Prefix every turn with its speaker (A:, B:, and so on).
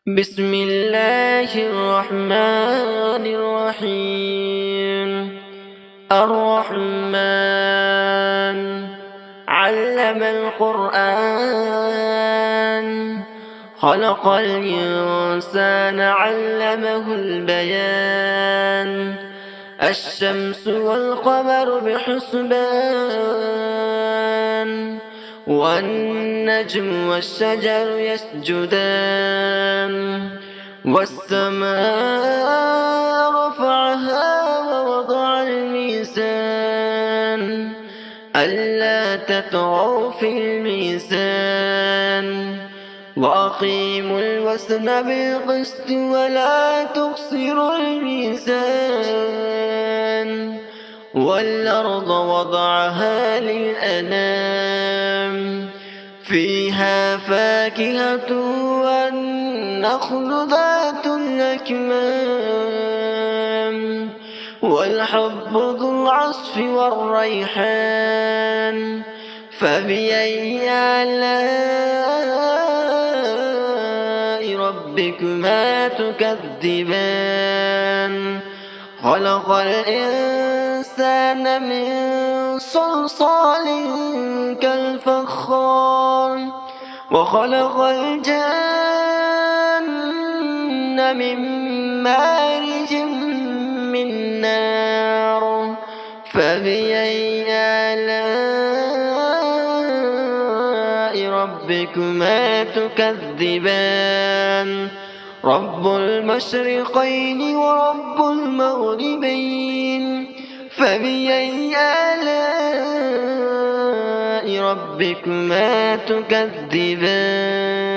A: بسم الله الرحمن الرحيم. الرحمن علم القرآن، خلق الإنسان علمه البيان. الشمس والقمر بحسبان، والنجم والشجر يسجدان. والسماء رفعها ووضع الميزان، ألا تطغوا في الميزان. وأقيموا الوزن بالقسط ولا تخسروا الميزان. والأرض وضعها للأنام، فيها فاكهة والنخل ذات الأكمام، والحب ذو العصف والريحان. فبأي آلاء ربكما تكذبان؟ خلق الإنسان من صلصال كالفخار، وخلق الجن من مارج من نار. فبأي آلاء ربكما تكذبان؟ رب المشرقين ورب المغربين. فبأي آلاء ربكما تكذبان؟